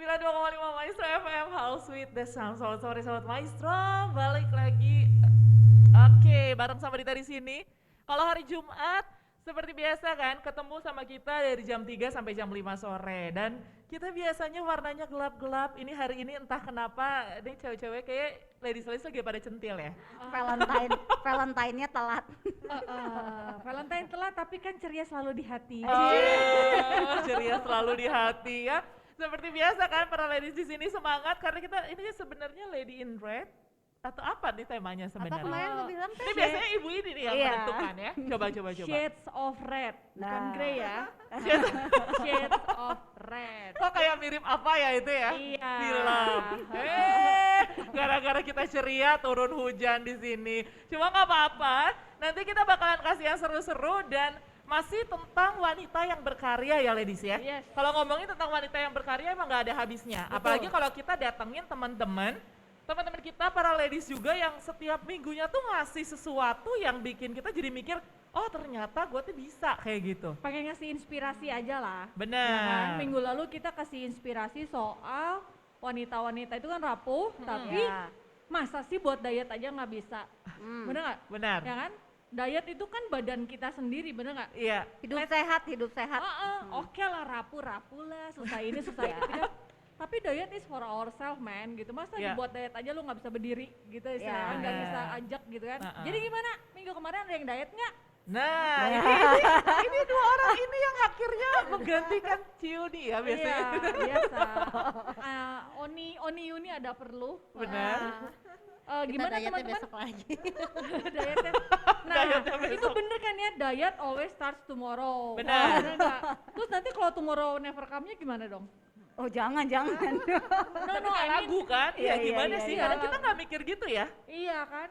92,5 Maestro FM, House with the Sound. Selamat sore Sobat Maestro, balik lagi. Oke, bareng sama Dita di sini. Kalau hari Jumat, seperti biasa kan, ketemu sama kita dari jam 3 sampai jam 5 sore. Dan kita biasanya warnanya gelap-gelap. Ini hari ini entah kenapa, ini cewek-cewek kayak ladies lagi pada centil ya. Valentine-nya telat. Valentine telat tapi kan ceria selalu di hati. Ceria selalu di hati ya. Seperti biasa kan para ladies di sini semangat karena kita ini sebenarnya Lady in Red atau apa nih temanya sebenarnya? Apa kemarin lo bilang Ini biasanya ibu ini nih yang menentukan ya. Coba. Shades of red, bukan grey ya. Shades of red. Kok kayak mirip apa ya itu ya? Iya. Film. Gara-gara kita ceria turun hujan di sini. Cuma nggak apa-apa. Nanti kita bakalan kasih yang seru-seru dan masih tentang wanita yang berkarya ya ladies ya. Yes. Kalau ngomongin tentang wanita yang berkarya emang nggak ada habisnya. Betul. Apalagi kalau kita datengin teman-teman kita para ladies juga yang setiap minggunya tuh ngasih sesuatu yang bikin kita jadi mikir, oh ternyata gue tuh bisa kayak gitu. Pakai ngasih inspirasi aja lah. Benar. Ya kan? Minggu lalu kita kasih inspirasi soal wanita-wanita itu kan rapuh, tapi masa sih buat diet aja nggak bisa? Bener nggak? Benar. Ya kan? Diet itu kan badan kita sendiri, bener nggak? Iya. Hidup sehat. Oke lah, rapuh lah, susah ini, susah itu. Kan? Tapi diet is for ourselves man, gitu. Masa dibuat diet aja lu nggak bisa berdiri gitu istilahnya, nggak bisa ajak gitu kan. Jadi gimana? Minggu kemarin ada yang diet nggak? Nah, ini dua orang ini yang akhirnya menggantikan Ciuni ya biasanya. Iya, biasa. Oni Yuni ada perlu. Benar. Gimana teman-teman? Besok lagi. Dietnya. Nah, itu bener kan ya, diet always starts tomorrow. Benar. Terus nanti kalau tomorrow never come-nya gimana dong? Oh jangan. No, lagu kan? Ya gimana sih? Karena kita nggak mikir gitu ya. Iya kan,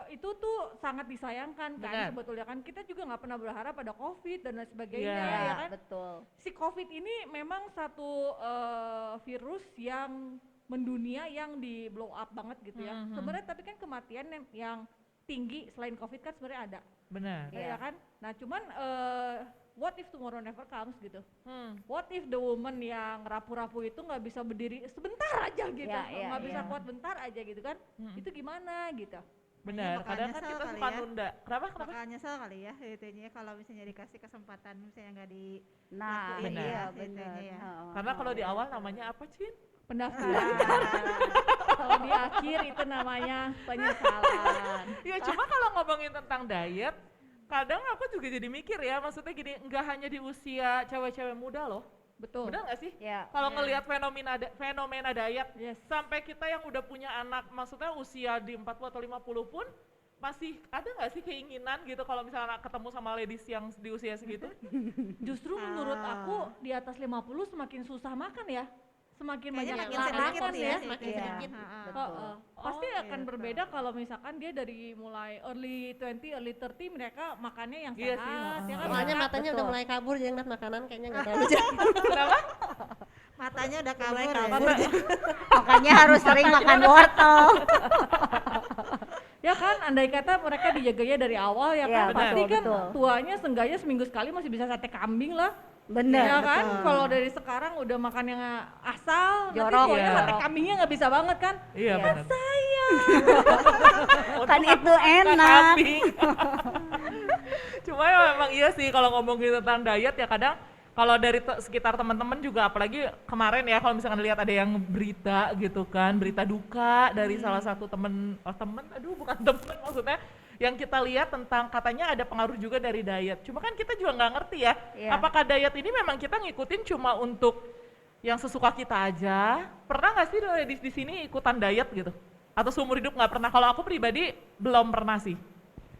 itu tuh sangat disayangkan kan. Benar. Sebetulnya kan kita juga nggak pernah berharap ada COVID dan lain sebagainya Iya, ya kan. Betul. Si COVID ini memang satu virus yang mendunia yang di blow up banget gitu ya. Sebenarnya tapi kan kematian yang tinggi selain COVID kan sebenarnya ada. Benar. Ya kan? Nah cuman what if tomorrow never comes gitu? What if the woman yang rapuh-rapuh itu nggak bisa berdiri sebentar aja gitu, nggak bisa kuat bentar aja gitu kan? Itu gimana gitu? Benar. Kadang kan kita suka nunda. Kenapa? Bakal nyesel kali ya itunya kalau misalnya dikasih kesempatan misalnya nggak di. Nah, benar. iya benar. benar. Karena kalau di awal namanya apa, Cin? Pendaftaran. Kalau di akhir itu namanya penyesalan. Ya cuma kalau ngomongin tentang diet, kadang aku juga jadi mikir ya, maksudnya gini, nggak hanya di usia cewek-cewek muda loh. Betul. Benar nggak sih? Iya. Kalau ngelihat fenomena diet, Yes. sampai kita yang udah punya anak, maksudnya usia di 40 atau 50 pun, masih ada nggak sih keinginan gitu kalau misalnya ketemu sama ladies yang di usia segitu? Justru menurut aku di atas 50 semakin susah makan ya. Semakin Kayaknya banyak makin sedikit makan sih ya. semakin sedikit. Heeh. Pasti akan gitu. berbeda kalau misalkan dia dari mulai early 20, early 30 mereka makannya yang Iya sehat. sih, Ya kan? Soalnya Sehat. matanya betul. udah mulai kabur jadi ngeliat makanan kayaknya nggak terlalu jauh. Kenapa? Matanya udah kabur ya. Makanya harus sering makan wortel. Ya kan, andai kata mereka dijaganya dari awal ya Iya, kan, pasti betul, kan betul. tuanya seenggaknya seminggu sekali masih bisa sate kambing lah. Bener. Ya kan, betul. kalau dari sekarang udah makan yang asal, nanti Jorok. tuanya Iya. sate kambingnya nggak bisa banget kan? Iya benar. Kan itu enak. Kambing. Cuma ya memang iya sih kalau ngomongin tentang diet ya kadang kalau dari sekitar teman-teman juga apalagi kemarin ya kalau misalkan lihat ada yang berita gitu kan, berita duka dari salah satu bukan temen maksudnya yang kita lihat tentang katanya ada pengaruh juga dari diet. Cuma kan kita juga nggak ngerti ya, Iya. apakah diet ini memang kita ngikutin cuma untuk yang sesuka kita aja? Pernah nggak sih di sini ikutan diet gitu? Atau seumur hidup nggak pernah? Kalau aku pribadi belum pernah sih.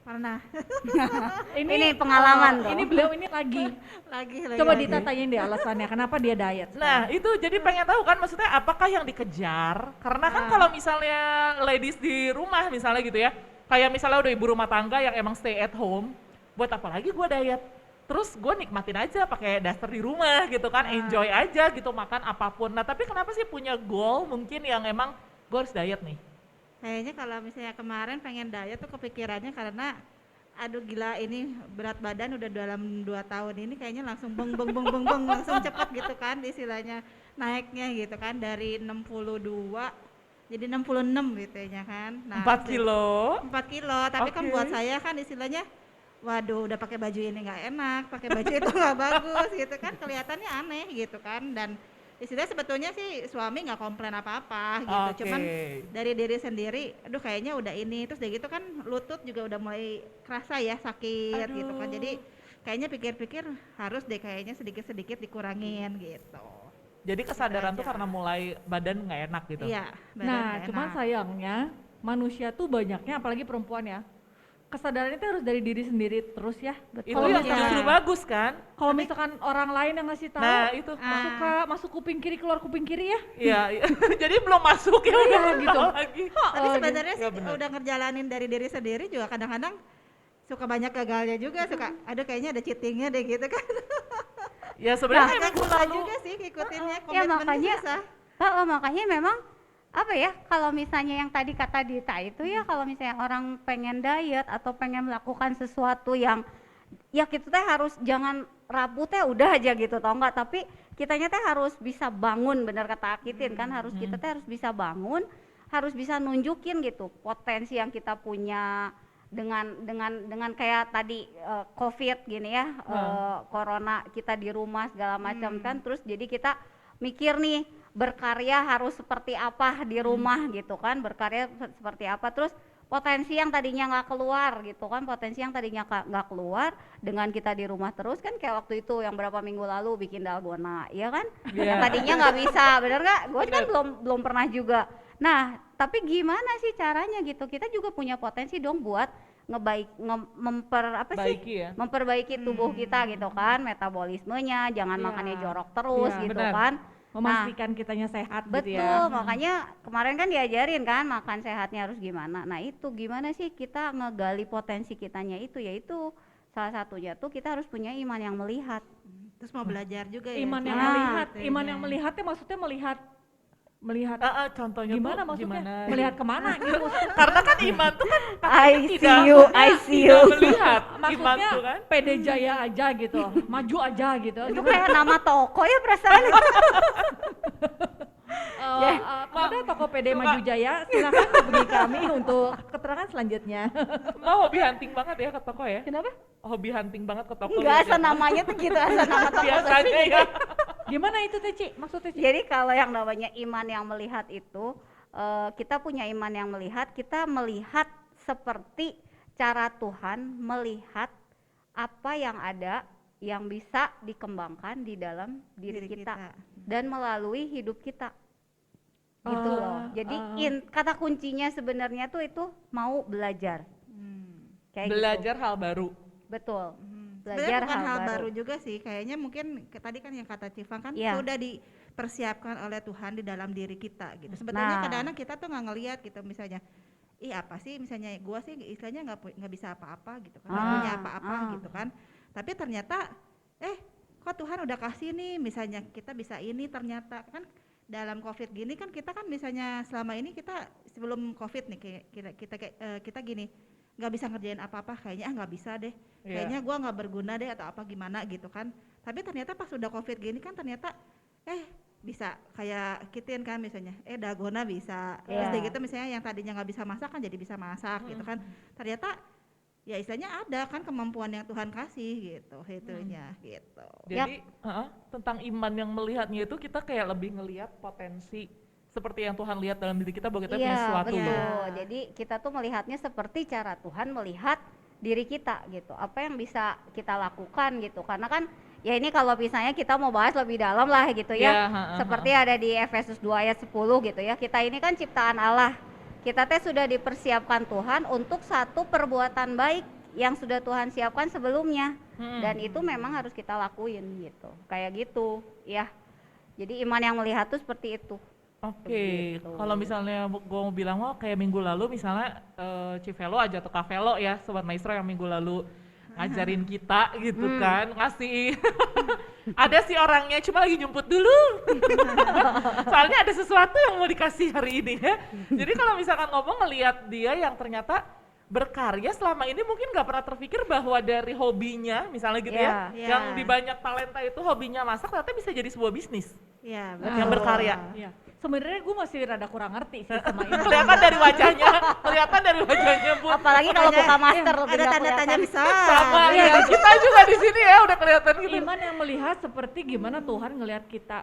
Pernah Ini pengalaman tuh. Ini beliau ini lagi. lagi. Coba Dita tanyain deh alasannya kenapa dia diet. Nah itu jadi pengen tahu kan maksudnya apakah yang dikejar? Karena kan kalau misalnya ladies di rumah misalnya gitu ya, kayak misalnya udah ibu rumah tangga yang emang stay at home, buat apa lagi gue diet? Terus gue nikmatin aja pakai daster di rumah gitu kan, enjoy aja gitu makan apapun. Nah tapi kenapa sih punya goal mungkin yang emang gue harus diet nih? Kayaknya kalau misalnya kemarin pengen diet tuh kepikirannya karena aduh gila ini berat badan udah dalam 2 tahun ini kayaknya langsung beng beng beng beng beng langsung cepet gitu kan istilahnya naiknya gitu kan dari 62 jadi 66 gitu ya kan. Nah, 4 kilo. 4 kilo, tapi kan buat saya kan istilahnya waduh udah pakai baju ini nggak enak, pakai baju itu nggak bagus gitu kan, kelihatannya aneh gitu kan. Dan istilahnya sebetulnya sih suami nggak komplain apa-apa gitu, cuman dari diri sendiri aduh kayaknya udah ini, terus dari gitu kan lutut juga udah mulai kerasa ya sakit gitu kan, jadi kayaknya pikir-pikir harus deh kayaknya sedikit-sedikit dikurangin gitu. Jadi kesadaran tuh karena mulai badan nggak enak gitu. Iya, badan Nah, nggak cuman enak. sayangnya manusia tuh banyaknya, apalagi perempuan ya, kesadaran itu harus dari diri sendiri terus ya. Itu Kalau yang misalkan- justru bagus kan? Kalau misalkan orang lain yang ngasih tahu, Nah itu. suka masuk kuping kiri keluar kuping kiri ya. Iya, iya. Jadi belum masuk ya udah gitu. lagi. Tapi sebenarnya sih Nggak benar. udah ngerjalanin dari diri sendiri juga kadang-kadang suka banyak gagalnya juga, suka aduh kayaknya ada cheatingnya deh gitu kan. Ya sebenarnya Agak minggu susah lalu juga sih ngikutinnya, Ya komitmennya makanya, susah. makanya memang apa ya, kalau misalnya yang tadi kata Dita itu ya, kalau misalnya orang pengen diet atau pengen melakukan sesuatu yang ya kita teh harus jangan rapuh teh udah aja gitu tau enggak, tapi kitanya teh harus bisa bangun, bener kata Akitin kan, harus kita teh harus bisa bangun, harus bisa nunjukin gitu potensi yang kita punya dengan kayak tadi COVID gini ya, corona kita di rumah segala macam kan, terus jadi kita mikir nih berkarya harus seperti apa di rumah gitu kan, berkarya seperti apa, terus potensi yang tadinya nggak keluar gitu kan, potensi yang tadinya nggak keluar dengan kita di rumah terus kan, kayak waktu itu yang berapa minggu lalu bikin dalgona ya kan, yang tadinya nggak bisa, bener nggak? Gue kan belum pernah juga. Nah tapi gimana sih caranya gitu, kita juga punya potensi dong buat memperbaiki tubuh kita gitu kan, metabolismenya, jangan makannya jorok terus Iya, gitu benar. kan. Memastikan kitanya sehat Betul, gitu ya. makanya kemarin kan diajarin kan makan sehatnya harus gimana. Nah itu gimana sih kita ngegali potensi kitanya itu, yaitu salah satunya tuh kita harus punya iman yang melihat. Terus mau belajar juga ya. Iman yang Nah, melihat, gitu iman ya. yang melihatnya maksudnya melihat contohnya gimana tuh maksudnya? gimana? Melihat kemana gitu? Karena kan iman tuh kan I see you, I see you. tidak melihat iman Maksudnya tuh kan. PD Jaya aja gitu, maju aja gitu. Itu kayak nama toko ya perasaan. Pada toko PD Maju Jaya, silakan hubungi kami untuk keterangan selanjutnya. Mau hobi hunting banget ya ke toko ya? Kenapa? Hobi hunting banget ke toko. Enggak, lihat asal ya. namanya tuh gitu, asal nama toko. Biasanya ya. Gimana itu Teci? Maksudnya Ci? Jadi kalau yang namanya iman yang melihat itu, kita punya iman yang melihat, kita melihat seperti cara Tuhan melihat apa yang ada yang bisa dikembangkan di dalam diri kita dan melalui hidup kita. Gitu loh. Jadi kata kuncinya sebenarnya tuh itu mau belajar. Kayak Belajar gitu. hal baru. Betul. Sebenarnya Belajar bukan hal baru. baru juga sih, kayaknya mungkin tadi kan yang kata Cifang kan Iya. sudah dipersiapkan oleh Tuhan di dalam diri kita gitu. Sebetulnya Nah. kadang-kadang kita tuh nggak ngelihat gitu, misalnya ih apa sih, misalnya gua sih istilahnya nggak bisa apa-apa gitu kan, nggak punya apa-apa gitu kan, tapi ternyata kok Tuhan udah kasih nih, misalnya kita bisa ini, ternyata kan dalam COVID gini kan kita kan misalnya selama ini kita sebelum COVID nih kita gini nggak bisa ngerjain apa-apa, kayaknya nggak bisa deh, kayaknya gua nggak berguna deh atau apa gimana gitu kan, tapi ternyata pas udah COVID gini kan ternyata bisa kayak kitin kan misalnya dalgona bisa, terus deh gitu misalnya yang tadinya nggak bisa masak kan jadi bisa masak gitu kan, ternyata ya istilahnya ada kan kemampuan yang Tuhan kasih gitu itunya gitu. Jadi tentang iman yang melihatnya itu kita kayak lebih ngelihat potensi seperti yang Tuhan lihat dalam diri kita bahwa kita punya sesuatu. Betul. Jadi kita tuh melihatnya seperti cara Tuhan melihat diri kita gitu. Apa yang bisa kita lakukan gitu. Karena kan ya ini kalau misalnya kita mau bahas lebih dalam lah gitu ya. Seperti ada di Efesus 2 ayat 10 gitu ya. Kita ini kan ciptaan Allah. Kita teh sudah dipersiapkan Tuhan untuk satu perbuatan baik yang sudah Tuhan siapkan sebelumnya. Dan itu memang harus kita lakuin gitu. Kayak gitu ya. Jadi iman yang melihat tuh seperti itu. Oke, kalau misalnya gue mau bilang kayak minggu lalu misalnya Civelo aja atau Kavelo ya Sobat Maestro yang minggu lalu ngajarin kita gitu kan, ngasih ada sih orangnya cuma lagi nyumput dulu soalnya ada sesuatu yang mau dikasih hari ini ya. Jadi kalau misalkan ngomong ngelihat dia yang ternyata berkarya selama ini mungkin nggak pernah terpikir bahwa dari hobinya misalnya gitu ya, Iya. yang di banyak talenta itu hobinya masak ternyata bisa jadi sebuah bisnis Iya, yang berkarya. Iya. Sebenarnya gue masih rada kurang ngerti sih sama ini. Kelihatan dari wajahnya, Bu. Apalagi kalau Makanya, buka master ada lebih nggak tanda tanya kelihatan. besar. Sama Iya. ya, kita juga di sini ya udah kelihatan gitu. Iman yang melihat seperti gimana Tuhan ngelihat kita.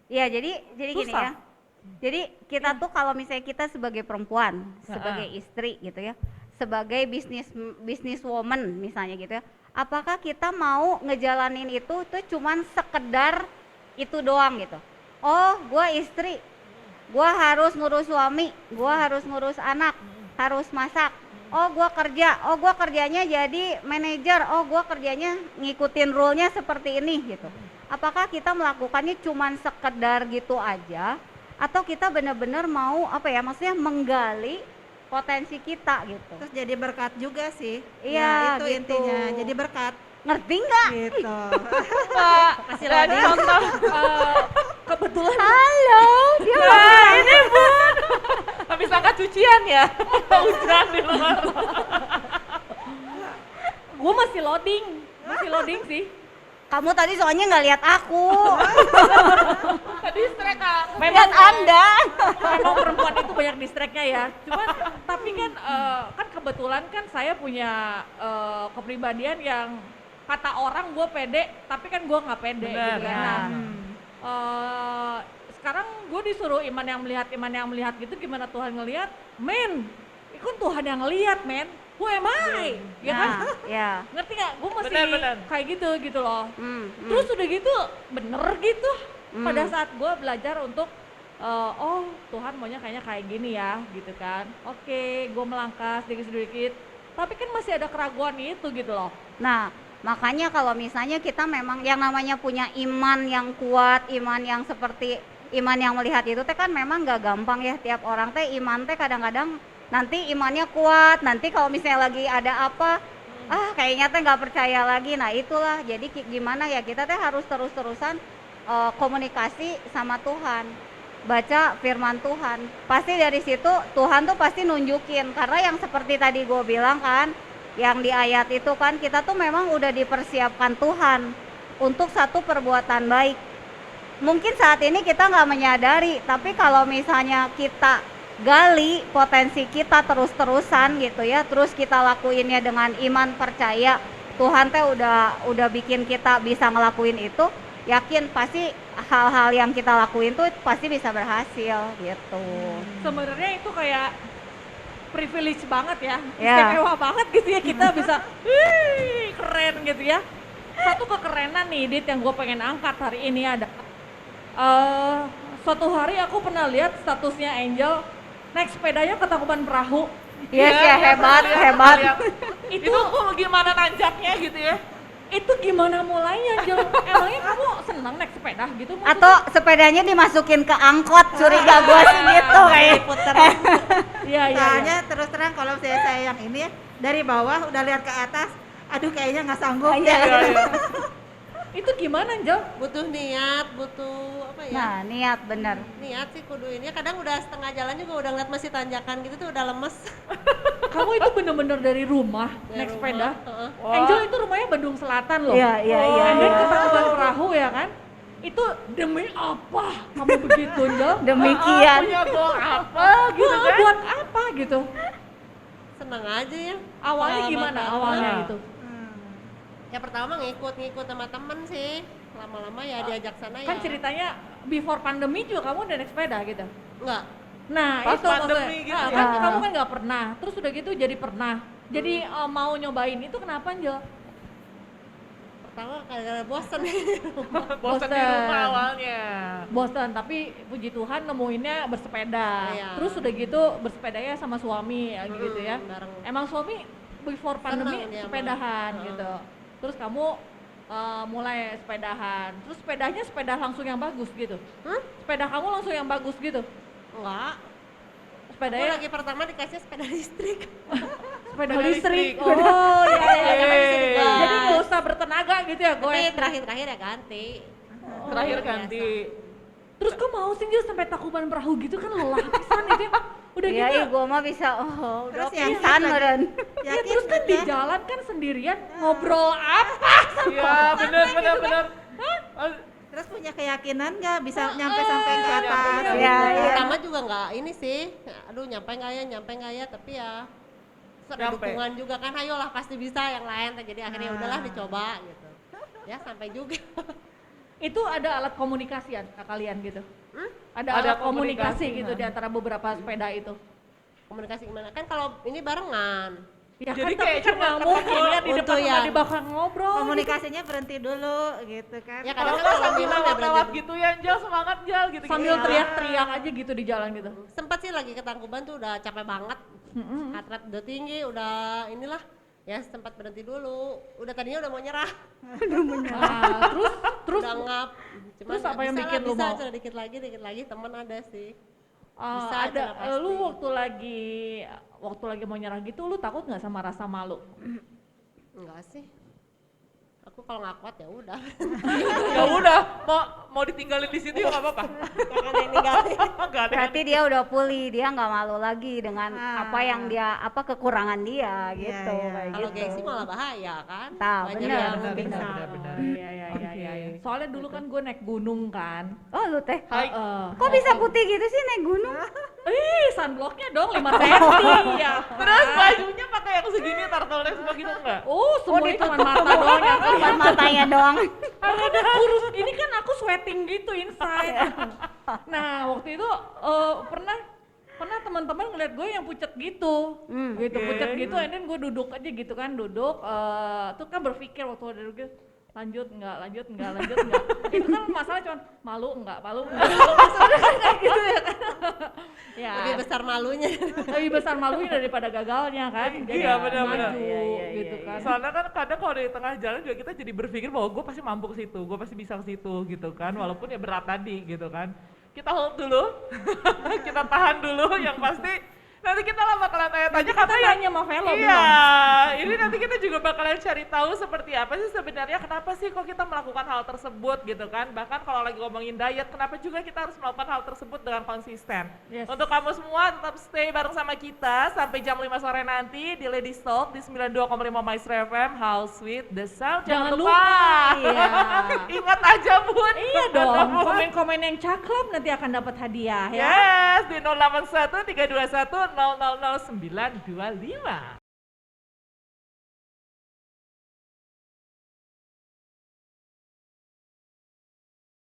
Iya, jadi gini Susah. ya. Jadi kita tuh kalau misalnya kita sebagai perempuan, sebagai istri gitu ya, sebagai bisnis woman misalnya gitu ya, apakah kita mau ngejalanin itu tuh cuman sekedar itu doang gitu? Oh, gua istri, gua harus ngurus suami, gua harus ngurus anak, harus masak. Oh, gua kerja, oh gua kerjanya jadi manajer, oh gua kerjanya ngikutin rule-nya seperti ini gitu. Apakah kita melakukannya cuman sekedar gitu aja atau kita benar-benar mau apa ya, maksudnya menggali potensi kita gitu. Terus jadi berkat juga sih. Iya, Ya, itu gitu. intinya, jadi berkat Ngerti nggak? gitu. Kasih lagi contoh. Kebetulan Halo, dia Nah, ini Bu. Habis angkat cucian ya. Hujan di luar. gue masih loading sih. kamu tadi soalnya nggak lihat aku, Distrek Kak. lihat Anda. Memang perempuan itu banyak distractnya ya. Cuman tapi kan kan kebetulan kan saya punya kepribadian yang kata orang gue pede, tapi kan gue nggak pede Bener, gitu kan. ya. Nah, sekarang gue disuruh iman yang melihat gitu, gimana Tuhan ngelihat? Men, itu Tuhan yang ngelihat, men. Who am I? Ya kan? Nah, ya. Ngerti gak? Gue masih Bener. kayak gitu loh. Hmm. Terus udah gitu bener gitu. Hmm. Pada saat gue belajar untuk oh Tuhan maunya kayaknya kayak gini ya gitu kan. Oke, gue melangkah sedikit-sedikit. Tapi kan masih ada keraguan itu gitu loh. Nah, makanya kalau misalnya kita memang yang namanya punya iman yang kuat, iman yang seperti iman yang melihat itu teh kan memang gak gampang ya. Tiap orang teh iman teh kadang-kadang nanti imannya kuat, nanti kalau misalnya lagi ada apa, kayaknya teh nggak percaya lagi. Nah itulah, jadi gimana ya, kita teh harus terus-terusan komunikasi sama Tuhan, baca firman Tuhan. Pasti dari situ Tuhan tuh pasti nunjukin, karena yang seperti tadi gue bilang kan, yang di ayat itu kan kita tuh memang udah dipersiapkan Tuhan untuk satu perbuatan baik. Mungkin saat ini kita nggak menyadari, tapi kalau misalnya kita gali potensi kita terus-terusan gitu ya, terus kita lakuinnya dengan iman percaya, Tuhan teh udah bikin kita bisa ngelakuin itu, yakin pasti hal-hal yang kita lakuin tuh pasti bisa berhasil gitu. Sebenarnya itu kayak privilege banget ya, Ya. istimewa banget gitu ya, kita bisa keren gitu ya. Satu kekerenan nih Dit yang gue pengen angkat hari ini ada suatu hari aku pernah lihat statusnya Angel naik sepedanya ke Tangkuban Perahu. Yes ya, hebat. Itu gimana nanjaknya gitu ya? Itu gimana mulainya Angel? Emangnya kamu senang naik sepeda gitu? Maksudnya? Atau sepedanya dimasukin ke angkot, curiga gua sih gitu kayak. Iya. Soalnya terus terang kalau saya yang ini ya, dari bawah udah lihat ke atas, aduh kayaknya nggak sanggup ya. Itu gimana Angel? Butuh niat, butuh apa ya? Nah, niat bener. Niat sih kudu ini. Kadang udah setengah jalan juga udah ngeliat masih tanjakan gitu tuh udah lemes. Kamu itu bener-bener dari rumah Dari naik rumah, sepeda? heeh. Angel itu rumahnya Bandung Selatan loh. Iya. And then ke Tangkuban Perahu ya kan? Itu demi apa kamu begitu Angel? Demikian. Punya goal apa gitu kan? Buat apa gitu? Seneng aja ya. Awalnya gimana awalnya Nah. itu? Ya pertama ngikut sama temen sih. Lama-lama ya diajak sana ya. Kan ceritanya before pandemi juga kamu udah naik sepeda gitu. Enggak. Nah Pas itu pandemi maksudnya. gitu Nah, ya. kan kamu kan nggak pernah. Terus udah gitu jadi pernah. Jadi mau nyobain itu kenapa Angel? Pertama gara-gara bosen. Bosan di rumah awalnya. Bosan, tapi puji Tuhan nemuinnya bersepeda. Iya. Terus udah gitu bersepedanya sama suami gitu ya. Bareng. Emang suami before pandemi Seneng dia sepedahan malah. gitu. Terus kamu mulai sepedahan. Terus sepedanya sepeda langsung yang bagus gitu. Sepeda kamu langsung yang bagus gitu. Enggak. Aku Sepedanya lagi pertama dikasih sepeda listrik. sepeda sepeda listrik. listrik. Oh iya. Yeay. Jadi nggak usah bertenaga gitu ya gue. Tapi terakhir-terakhir ya ganti. Terakhir biasa. ganti. Terus kok mau sih Jil sampai Tangkuban Perahu gitu kan lelah pisan itu ya. Udah Iya, gitu. gue mah bisa, oh, udah Terus yang pingsan lagi- meren. Ya Yakin terus kan di ya? jalan kan sendirian ngobrol apa Iya, benar. Terus punya keyakinan nggak bisa nyampe sampai ke Nyampe, atas? nyampe. gitu Iya, kan? iya. Pertama juga nggak ini sih, aduh nyampe nggak ya, tapi ya terus ada Nyampe. dukungan juga kan, ayolah pasti bisa yang lain, jadi akhirnya udahlah dicoba gitu. Ya sampai juga. itu ada alat komunikasi kalian gitu? Ada Ada alat komunikasi komunikasi, gitu di antara beberapa sepeda itu? Komunikasi gimana? Kan kalau ini barengan. Ya Jadi kan, tapi kayak kan cuma nggak ketemu mungkin ya di depan untuk sama yang- di belakang ngobrol gitu. Komunikasinya berhenti dulu gitu kan. Ya Kalau kadang nggak kalau sambil minum ya lewat-lewat berarti gitu ya, Jal semangat Jal gitu. sambil Iya. teriak-teriak aja gitu di jalan gitu. sempat sih lagi ke Tangkuban tuh udah capek banget, heart rate udah tinggi, udah inilah ya sempat berhenti dulu. Udah tadinya udah mau nyerah, Nah, terus udah ngap. Cuman terus apa ya yang bisa bikin lah, lu bisa, mau? cuma dikit lagi teman ada sih. ah, Bisa, ada itu udah lu pasti. waktu lagi mau nyerah gitu lu takut nggak sama rasa malu? Enggak sih. Aku kalau nggak kuat ya udah. Ya udah, mau ditinggalin di situ ya nggak apa-apa. Gak ada yang ninggalin. Nggak ada. Berarti dia udah pulih, dia nggak malu lagi dengan apa yang dia, apa kekurangan dia Iya, gitu. iya. Kayak Kalau gitu. gengsi malah bahaya kan. Tahu, Banyak benar, yang benar, bisa. benar. Iya iya iya iya. iya. Soalnya dulu kan gue naik gunung kan. Oh lu teh, Hai. kok bisa putih gitu sih naik gunung? Sunblocknya dong 5 cm ya. Terus bajunya pakai yang segini turtleneck semua gitu enggak? Oh, semuanya cuma mata doang yang Bukan matanya doang. ada kurus. Ini kan aku sweating gitu inside. Nah, waktu itu pernah teman-teman ngeliat gue yang pucet gitu, gitu Oke. pucet gitu, and then gue duduk aja gitu kan, tuh kan berpikir waktu udah duduk lanjut enggak. Itu kan masalah cuman malu enggak. Udah kan kayak gitu ya kan. Ya, Lebih besar malunya. lebih besar malunya daripada gagalnya kan. Jadi Iya, benar-benar. maju Iya, gitu kan. Soalnya kan kadang kalau di tengah jalan juga kita jadi berpikir bahwa gue pasti mampu ke situ, gue pasti bisa ke situ gitu kan, walaupun ya berat tadi gitu kan. Kita hold dulu, kita tahan dulu, yang pasti nanti kita lah bakalan tanya-tanya Kita karena nanya sama Velo iya, belum? ini nanti kita juga bakalan cari tahu seperti apa sih sebenarnya, kenapa sih kok kita melakukan hal tersebut gitu kan. Bahkan kalau lagi ngomongin diet, kenapa juga kita harus melakukan hal tersebut dengan konsisten. Yes. Untuk kamu semua tetap stay bareng sama kita sampai jam 5 sore nanti di Ladies Talk di 92,5 Maestro FM, House with the Sound. Jangan lupa. lupa, iya. Ingat aja Bun. Iya dong, komen-komen yang cakep nanti akan dapat hadiah ya. Yes, di 081 321 000925.